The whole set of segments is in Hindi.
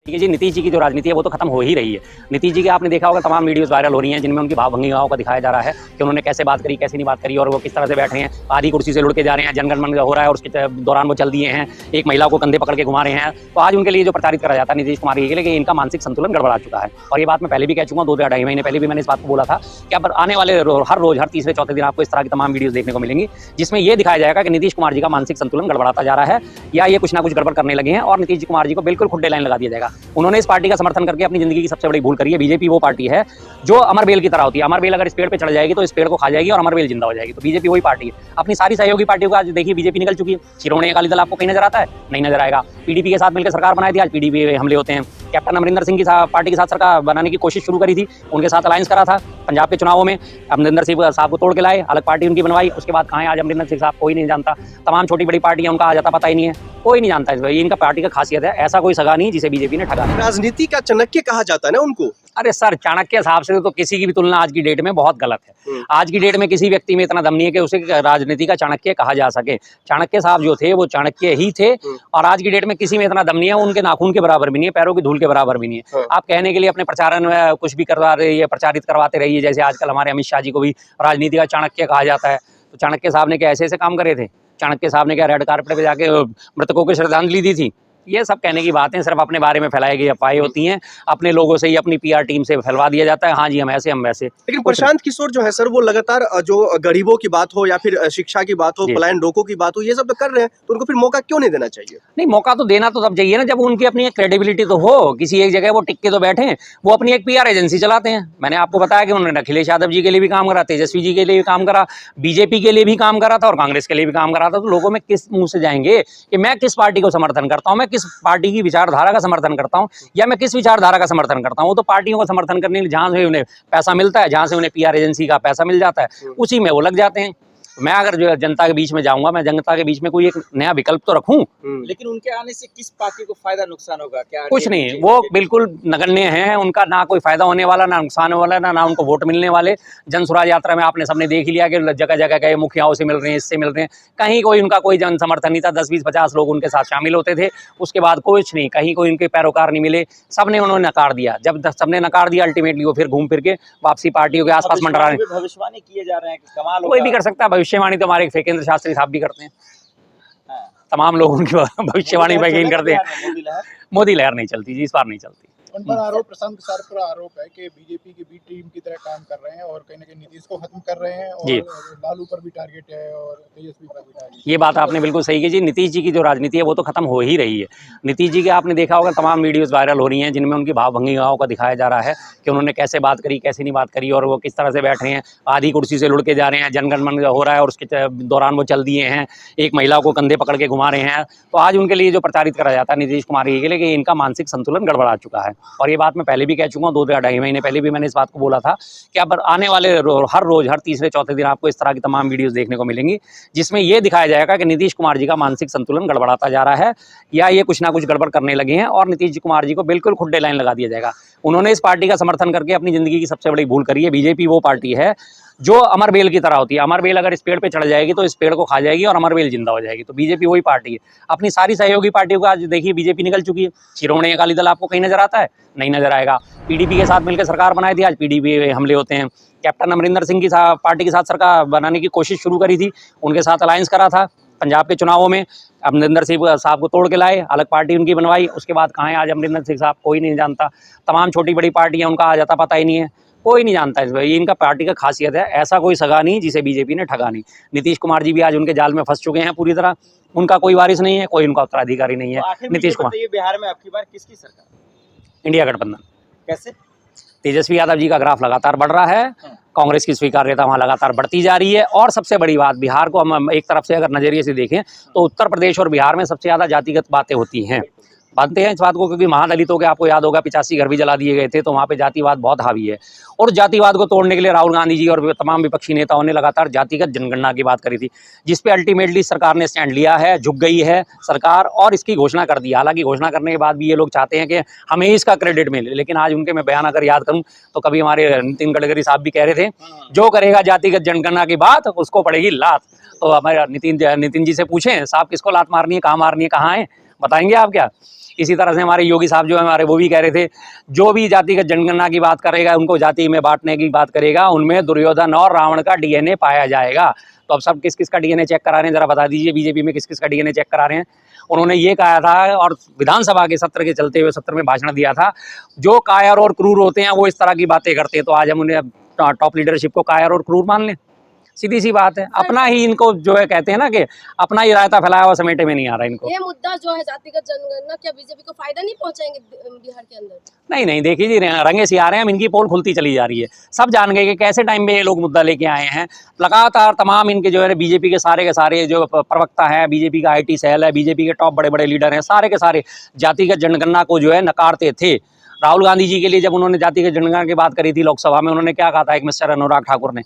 देखिए जी, नीतीश जी की जो राजनीति है वो तो खत्म हो ही रही है। नीतीश जी के आपने देखा होगा तमाम वीडियोस वायरल हो रही हैं जिनमें उनकी भाव-भंगिमाओं का दिखाया जा रहा है कि उन्होंने कैसे बात करी, कैसे नहीं बात करी और वो किस तरह से बैठे हैं। आधी कुर्सी से लुढ़ के जा रहे हैं, जनगण मन हो रहा है और उसके दौरान वो चल दिए हैं। एक महिला को कंधे पकड़ के घुमा रहे हैं। तो आज उनके लिए जो प्रचारित करा जाता है नीतीश कुमार जी के लिए कि इनका मानसिक संतुलन गड़बड़ा चुका है। और ये बात मैं पहले भी कह चुका हूँ, 2 या ढाई महीने पहले भी मैंने इस बात को बोला था कि अब आने वाले हर रोज़, हर तीसरे चौथे दिन आपको इस तरह की तमाम वीडियोज़ देखने को मिलेंगी, जिसमें ये दिखाया जाएगा कि नीतीश कुमार जी का मानसिक संतुलन गड़बड़ाता जा रहा है या ये कुछ ना कुछ गड़बड़ करने लगे हैं और नीतीश कुमार जी को बिल्कुल खुड्डे लाइन लगा दिया जाएगा। उन्होंने इस पार्टी का समर्थन करके अपनी जिंदगी की सबसे बड़ी भूल करी है। बीजेपी वो पार्टी है जो अमर बेल की तरह होती है। अमर बेल अगर इस पेड़ पे चढ़ जाएगी तो इस पेड़ को खा जाएगी और अमर बेल जिंदा हो जाएगी। तो बीजेपी वही पार्टी है। अपनी सारी सहयोगी पार्टियों का आज देखिए बीजेपी निकल चुकी है। शिरोमणि अकाली दल आपको कहीं नजर आता है? नहीं नजर आएगा। पीडीपी के साथ मिलकर सरकार बनाई थी, आज पीडीपी हमले होते हैं। कैप्टन अमरिंदर सिंह की पार्टी के साथ सरकार बनाने की कोशिश शुरू करी थी, उनके साथ अलायंस करा था पंजाब के चुनावों में। अमरिंदर सिंह साहब को तोड़ के लाए, अलग पार्टी उनकी बनवाई। उसके बाद कहाँ है आज अमरिंदर सिंह साहब? कोई नहीं जानता। तमाम छोटी बड़ी पार्टियां उनका आ जाता पता ही नहीं है, कोई नहीं जानता। ये इनका पार्टी का खासियत है, ऐसा कोई सगा नहीं जिसे बीजेपी ने ठगा। राजनीति का चाणक्य कहा जाता है ना उनको। अरे सर, चाणक्य साहब से तो किसी की भी तुलना आज की डेट में बहुत गलत है। आज की डेट में किसी व्यक्ति में इतना दम नहीं है कि उसे राजनीति का चाणक्य कहा जा सके। चाणक्य साहब जो थे वो चाणक्य ही थे और आज की डेट में किसी में इतना दम नहीं है, उनके नाखून के बराबर भी नहीं है, पैरों की धूल के बराबर भी नहीं है। आप कहने के लिए अपने प्रचारण में कुछ भी करवा रही है, प्रचारित करवाते रहिए। जैसे आजकल हमारे अमित शाह जी को भी राजनीति का चाणक्य कहा जाता है। तो चाणक्य साहब ने क्या ऐसे ऐसे काम करे थे? चाणक्य साहब ने क्या रेड कार्पेट पे जाके मृतकों को श्रद्धांजलि दी थी? ये सब कहने की बातें सिर्फ अपने बारे में फैलाई गई अफवाहें होती हैं। अपने लोगों से ही, अपनी पीआर टीम से फैलवा दिया जाता है, हाँ जी हम ऐसे हम वैसे। लेकिन प्रशांत किशोर जो है सर, वो लगातार जो गरीबों की बात हो या फिर शिक्षा की बात हो, पलायन रोको की बात हो, ये सब तो कर रहे हैं, तो उनको फिर मौका क्यों नहीं देना चाहिए? नहीं, मौका तो देना तो तब चाहिए ना जब उनकी अपनी एक क्रेडिबिलिटी तो हो, किसी एक जगह वो टिक के तो बैठे। वो अपनी एक पीआर एजेंसी चलाते हैं। मैंने आपको बताया कि उन्होंने अखिलेश यादव जी के लिए भी काम करा, तेजस्वी जी के लिए भी काम करा, बीजेपी के लिए भी काम करा था और कांग्रेस के लिए भी काम करा था। तो लोगों में किस मुंह से जाएंगे कि मैं किस पार्टी को समर्थन करता हूँ, मैं किस पार्टी की विचारधारा का समर्थन करता हूं या मैं किस विचारधारा का समर्थन करता हूं? वो तो पार्टियों का समर्थन करने के लिए जहां से उन्हें पैसा मिलता है, जहां से उन्हें पीआर एजेंसी का पैसा मिल जाता है, उसी में वो लग जाते हैं। मैं अगर जो जनता के बीच में जाऊंगा, मैं जनता के बीच में कोई एक नया विकल्प तो रखूं। लेकिन उनके आने से किस पार्टी को फायदा नुकसान होगा? क्या कुछ नहीं, वो बिल्कुल नगण्य हैं। उनका ना कोई फायदा होने वाला, ना नुकसान होने वाला, ना उनको वोट मिलने वाले। जन स्वराज यात्रा में आपने सबने देख ही लिया कि जगह जगह गए, मुखियाओं से मिल रहे हैं, इससे मिल रहे हैं, कहीं कोई उनका कोई जन समर्थन नहीं था। 10, 20, 50 लोग उनके साथ शामिल होते थे, उसके बाद कुछ नहीं, कहीं कोई उनके पैरोकार नहीं मिले। सबने उन्होंने नकार दिया। जब सबने नकार दिया, अल्टीमेटली वो फिर घूम फिर के वापसी पार्टियों के आसपास मंडरा रहे। भविष्यवाणी किए जा रहे हैं कि कमाल होगा। कोई भी कर सकता है भविष्यवाणी, तो हमारे केंद्र शास्त्री साहब भी करते हैं। तमाम लोग उनकी भविष्यवाणी पर यकीन करते हैं। मोदी लहर नहीं चलती जी, इस बार नहीं चलती। उन पर आरोप, प्रशांत किशोर पर आरोप है कि बीजेपी की बी टीम की तरह काम कर रहे हैं और कहीं ना कहीं नीतीश को खत्म कर रहे हैं और लालू पर भी टारगेट है और तेजस्वी पर भी टारगेट। ये बात आपने बिल्कुल सही की जी। नीतीश जी की जो राजनीति है वो तो खत्म हो ही रही है। नीतीश जी के आपने देखा होगा तमाम वीडियोस वायरल हो रही हैं जिनमें उनकी भाव-भंगिमाओं का दिखाया जा रहा है कि उन्होंने कैसे बात करी, कैसे नहीं बात करी और वो किस तरह से बैठे हैं। आधी कुर्सी से लुढ़ के जा रहे हैं, जनगण मन हो रहा है और उसके दौरान वो चल दिए हैं। एक महिला को कंधे पकड़ के घुमा रहे हैं। तो आज उनके लिए जो प्रचारित करा जाता है नीतीश कुमार जी के लिए कि इनका मानसिक संतुलन गड़बड़ा चुका है। और ये बात मैं पहले भी कह चुका हूँ, 2 या ढाई महीने पहले भी मैंने इस बात को बोला था कि अब आने वाले हर रोज़, हर तीसरे चौथे दिन आपको इस तरह की तमाम वीडियोस देखने को मिलेंगी, जिसमें ये दिखाया जाएगा कि नीतीश कुमार जी का मानसिक संतुलन गड़बड़ाता जा रहा है या ये कुछ ना कुछ गड़बड़ करने लगे हैं और नीतीश कुमार जी को बिल्कुल खुड्डे लाइन लगा दिया जाएगा। उन्होंने इस पार्टी का समर्थन करके अपनी जिंदगी की सबसे बड़ी भूल करी है। बीजेपी वो पार्टी है जो अमर बेल की तरह होती है। अमर बेल अगर इस पेड़ पे चढ़ जाएगी तो इस पेड़ को खा जाएगी और अमर बेल जिंदा हो जाएगी। तो बीजेपी वही पार्टी है। अपनी सारी सहयोगी पार्टियों का आज देखिए बीजेपी निकल चुकी है। शिरोमणि अकाली दल आपको कहीं नजर आता है? नहीं नजर आएगा। पीडीपी के साथ मिलकर सरकार बनाई थी, आज पीडीपी हमले होते हैं। कैप्टन अमरिंदर सिंह की पार्टी के साथ सरकार बनाने की कोशिश शुरू करी थी, उनके साथ अलायंस करा था पंजाब के चुनावों में। अमरिंदर सिंह साहब को तोड़ के लाए, अलग पार्टी उनकी बनवाई। उसके बाद कहाँ है आज अमरिंदर सिंह साहब? कोई नहीं जानता। तमाम छोटी बड़ी पार्टियां उनका आ जाता पता ही नहीं है, कोई नहीं जानता। ये इनका पार्टी का खासियत है, ऐसा कोई सगा नहीं जिसे बीजेपी ने ठगा नहीं। नीतीश कुमार जी भी आज उनके जाल में फंस चुके हैं पूरी तरह। उनका कोई वारिस नहीं है, कोई उनका उत्तराधिकारी नहीं है। नीतीश कुमार, बिहार में आपकी बार किसकी सरकार? इंडिया गठबंधन। कैसे? तेजस्वी यादव जी का ग्राफ लगातार बढ़ रहा है, कांग्रेस की स्वीकार्यता वहाँ लगातार बढ़ती जा रही है। और सबसे बड़ी बात, बिहार को हम एक तरफ से अगर नजरिए से देखें तो उत्तर प्रदेश और बिहार में सबसे ज़्यादा जातिगत बातें होती हैं। मानते हैं इस बात को, क्योंकि महादलितों के आपको याद होगा 85 घर भी जला दिए गए थे, तो वहाँ पे जातिवाद बहुत हावी है। और जातिवाद को तोड़ने के लिए राहुल गांधी जी और तमाम विपक्षी नेताओं ने लगातार जातिगत जनगणना की बात करी थी, जिस पे अल्टीमेटली सरकार ने स्टैंड लिया है, झुक गई है सरकार और इसकी घोषणा कर दी। हालांकि घोषणा करने के बाद भी ये लोग चाहते हैं कि हमें इसका क्रेडिट मिले, लेकिन आज उनके मैं बयान अगर याद करूँ तो कभी हमारे नितिन गडकरी साहब भी कह रहे थे, जो करेगा जातिगत जनगणना की बात उसको पड़ेगी लात। तो हमारे नितिन जी से पूछें साहब किसको लात मारनी है, कहाँ मारनी है, कहाँ है? बताएंगे आप क्या? इसी तरह से हमारे योगी साहब जो है हमारे, वो भी कह रहे थे जो भी जातिगत जनगणना की बात करेगा, उनको जाति में बांटने की बात करेगा, उनमें दुर्योधन और रावण का डीएनए पाया जाएगा। तो अब सब किस किस का डीएनए चेक करा रहे हैं, जरा बता दीजिए बीजेपी में किस किस का डीएनए चेक करा रहे हैं। उन्होंने ये कहा था और विधानसभा के सत्र के चलते हुए सत्र में भाषण दिया था, जो कायर और क्रूर होते हैं वो इस तरह की बातें करते हैं, तो आज हम उन्हें टॉप लीडरशिप को कायर और क्रूर मान लें? सीधी सी बात है। अपना ही इनको जो है कहते हैं ना कि अपना ही रायता फैलाया हुआ समेटे में नहीं आ रहा इनको। ये मुद्दा जो है जातिगत जनगणना, क्या बीजेपी को फायदा नहीं पहुंचाएंगे बिहार के अंदर? नहीं, देखिए जी, रंगे से आ रहे हैं, इनकी पोल खुलती चली जा रही है। सब जान गए कि कैसे टाइम पे ये लोग मुद्दा लेके आए हैं। लगातार तमाम इनके जो है बीजेपी के सारे जो प्रवक्ता हैं, बीजेपी का IT सेल है, बीजेपी के टॉप बड़े बड़े लीडर हैं, सारे के सारे जातिगत जनगणना को जो है नकारते थे। राहुल गांधी जी के लिए जब उन्होंने जातिगत जनगणना की बात करी थी लोकसभा में, उन्होंने क्या कहा था, एक मिस्टर अनुराग ठाकुर ने,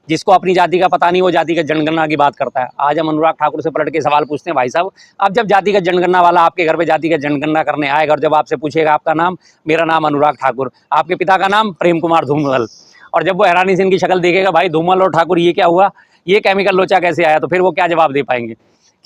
जिसको अपनी जाति का पता नहीं वो जातिगत जनगणना की बात करता है। आज हम अनुराग ठाकुर से पलट के सवाल पूछते हैं, भाई साहब अब जब जातिगत जनगणना वाला आपके घर पे जातिगत जनगणना करने आएगा और जब आपसे पूछेगा आपका नाम, मेरा नाम अनुराग ठाकुर, आपके पिता का नाम प्रेम कुमार धूमल, और जब वो हैरानी से इनकी शक्ल देखेगा, भाई धूमल और ठाकुर ये क्या हुआ, ये केमिकल लोचा कैसे आया, तो फिर वो क्या जवाब दे पाएंगे?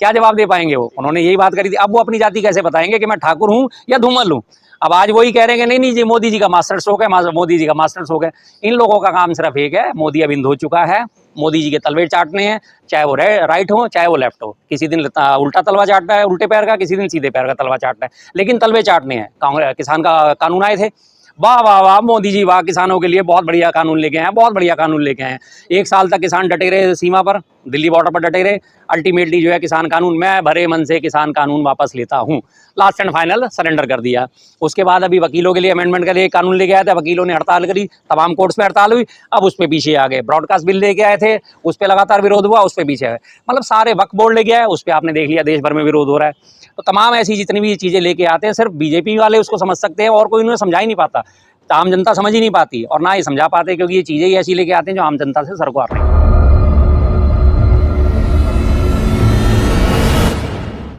क्या जवाब दे पाएंगे वो? उन्होंने यही बात करी थी। अब वो अपनी जाति कैसे बताएंगे कि मैं ठाकुर हूँ या धूमल हूँ? अब आज वही कह रहे हैं नहीं जी मोदी जी का मास्टर स्ट्रोक है, मोदी जी का मास्टर स्ट्रोक है। इन लोगों का काम सिर्फ एक है, मोदी अब इंध हो चुका है, मोदी जी के तलवे चाटने हैं, चाहे वो राइट हो चाहे वो लेफ्ट हो। किसी दिन उल्टा तलवा चाटना है उल्टे पैर का, किसी दिन सीधे पैर का तलवा चाटना है, लेकिन तलवे चाटने हैं। कांग्रेस किसान का कानून आए थे, वाह वाह वाह मोदी जी वाह, किसानों के लिए बहुत बढ़िया कानून लेके आए, बहुत बढ़िया कानून लेके आए। 1 साल तक किसान डटे रहे सीमा पर, दिल्ली बॉर्डर पर डटे रहे। अल्टीमेटली जो है किसान कानून, मैं भरे मन से किसान कानून वापस लेता हूँ, लास्ट एंड फाइनल सरेंडर कर दिया। उसके बाद अभी वकीलों के लिए अमेंडमेंट के लिए कानून लेके आए थे, वकीलों ने हड़ताल करी, तमाम कोर्ट्स पे हड़ताल हुई, अब उस पर पीछे आ गए। ब्रॉडकास्ट बिल लेके आए थे, उस पर लगातार विरोध हुआ, उस पर पीछे आए। मतलब सारे वक्फ बोर्ड लेके आए, उस पर आपने देख लिया देश भर में विरोध हो रहा है। तो तमाम ऐसी जितनी भी चीज़ें लेके आते हैं, सिर्फ बीजेपी वाले उसको समझ सकते हैं और कोई उन्हें समझा ही नहीं पाता। आम जनता समझ ही नहीं पाती और ना ही समझा पाते, क्योंकि ये चीज़ें ही ऐसी लेके आते हैं जो आम जनता से सरकार नहीं।